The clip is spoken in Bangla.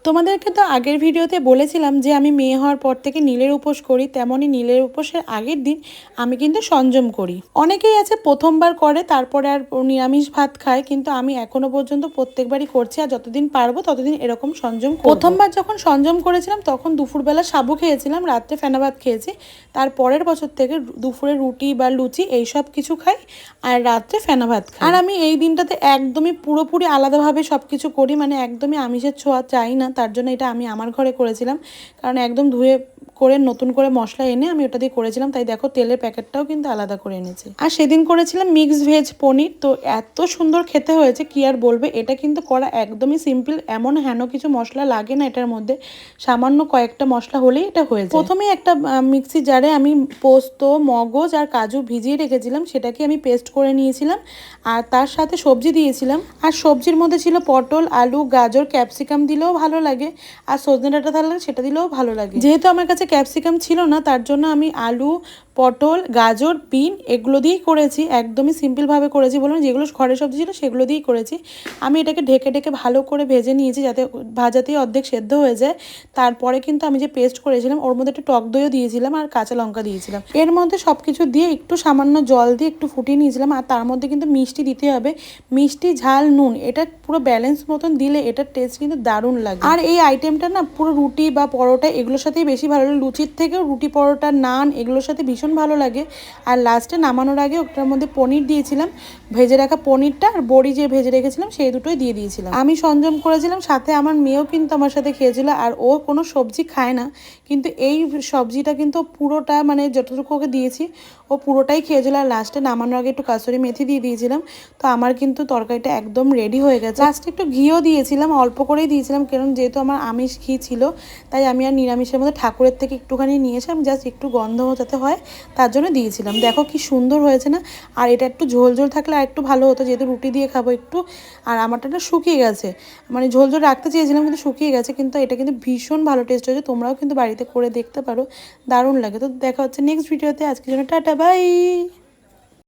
তোমাদেরকে তো আগের ভিডিওতে বলেছিলাম যে আমি মেয়ে হওয়ার পর থেকে নীলের উপোস করি, তেমনই নীলের উপোসের আগের দিন আমি কিন্তু সংযম করি। অনেকেই আছে প্রথমবার করে তারপরে আর নিরামিষ ভাত খায়, কিন্তু আমি এখনো পর্যন্ত প্রত্যেকবারই করছি, আর যতদিন পারবো ততদিন এরকম সংযম করব। প্রথমবার যখন সংযম করেছিলাম তখন দুপুরবেলা সাবু খেয়েছিলাম, রাত্রে ফেনা ভাত খেয়েছি। তার পরের বছর থেকে দুপুরে রুটি বা লুচি এইসব কিছু খাই আর রাত্রে ফেনা ভাত খাই। আর আমি এই দিনটাতে একদমই পুরোপুরি আলাদাভাবে সব কিছু করি, মানে একদমই আমিষের ছোঁয়া চাই না। তার জন্য এটা আমি আমার ঘরে করেছিলাম, কারণ একদম ধুয়ে করে নতুন করে মশলা এনে আমি ওটা দিয়ে করেছিলাম। তাই দেখো তেলের প্যাকেটটাও কিন্তু আলাদা করে এনেছি। আর সেদিন করেছিলাম মিক্স ভেজ পনির, তো এত সুন্দর খেতে হয়েছে কি আর বলবে। এটা কিন্তু করা একদমই সিম্পল, এমন হেন কিছু মশলা লাগে না এটার মধ্যে, সামান্য কয়েকটা মশলা হলেই এটা হয়ে যায়। প্রথমেই একটা মিক্সি জারে আমি পোস্ত, মগজ আর কাজু ভিজিয়ে রেখেছিলাম, সেটাকে আমি পেস্ট করে নিয়েছিলাম। আর তার সাথে সবজি দিয়েছিলাম, আর সবজির মধ্যে ছিল পটল, আলু, গাজর, ক্যাপসিকাম দিলেও ভালো লাগে, আর সজনে ডাঁটা থাকলে সেটা দিলেও ভালো লাগে। যেহেতু আমার কাছে ক্যাপসিকাম ছিল না, তার জন্য আমি আলু, পটল, গাজর, বিন এগুলো দিয়েই করেছি। একদমই সিম্পলভাবে করেছি, বলুন যেগুলো ঘরের সবজি ছিল সেগুলো দিয়েই করেছি। আমি এটাকে ঢেকে ঢেকে ভালো করে ভেজে নিয়েছি, যাতে ভাজাতেই অর্ধেক সেদ্ধ হয়ে যায়। তারপরে কিন্তু আমি যে পেস্ট করেছিলাম ওর মধ্যে একটু টক দইও দিয়েছিলাম আর কাঁচা লঙ্কা দিয়েছিলাম। এর মধ্যে সব কিছু দিয়ে একটু সামান্য জল দিয়ে একটু ফুটিয়ে নিয়েছিলাম। আর তার মধ্যে কিন্তু মিষ্টি দিতে হবে, মিষ্টি, ঝাল, নুন, এটা পুরো ব্যালেন্স মতন দিলে এটার টেস্ট কিন্তু দারুণ লাগে। আর এই আইটেমটা না পুরো রুটি বা পরোটা এগুলোর সাথেই বেশি ভালো লাগে, লুচির থেকেও রুটি, পরোটা, নান এগুলোর সাথে ভীষণ ভালো লাগে। আর লাস্টে নামানোর আগে ওটার মধ্যে পনির দিয়েছিলাম, ভেজে রাখা পনিরটা, আর বড়ি যে ভেজে রেখেছিলাম সেই দুটোই দিয়ে দিয়েছিলাম। আমি সংযম করেছিলাম, সাথে আমার মেয়েও কিন্তু আমার সাথে খেয়েছিল। আর ও কোনো সবজি খায় না, কিন্তু এই সবজিটা কিন্তু পুরোটা, মানে যতটুকু ওকে দিয়েছি ও পুরোটাই খেয়েছিল। আর লাস্টে নামানোর আগে একটু কাসুরি মেথি দিয়ে দিয়েছিলাম। তো আমার কিন্তু তরকারিটা একদম রেডি হয়ে গেছে। লাস্টে একটু ঘিও দিয়েছিলাম, অল্প করেই দিয়েছিলাম, কারণ যেহেতু আমার আমিষ ঘি ছিল, তাই আমি আর নিরামিষের মধ্যে ঠাকুরের থেকে একটুখানি নিয়েছিলাম, জাস্ট একটু গন্ধ যাতে হয় তার জন্য দিয়েছিলাম। দেখো কি সুন্দর হয়েছে না। আর এটা একটু ঝোল ঝোল থাকলে আর একটু ভালো হতো, যেহেতু রুটি দিয়ে খাবো একটু। আর আমারটা না শুকিয়ে গেছে, মানে ঝোল ঝোল রাখতে চেয়েছিলাম কিন্তু শুকিয়ে গেছে, কিন্তু এটা কিন্তু ভীষণ ভালো টেস্ট হয়েছে। তোমরাও কিন্তু বাড়িতে করে দেখতে পারো, দারুণ লাগে। তো দেখা হচ্ছে নেক্সট ভিডিওতে, আজকের জন্য টাটা, বাই।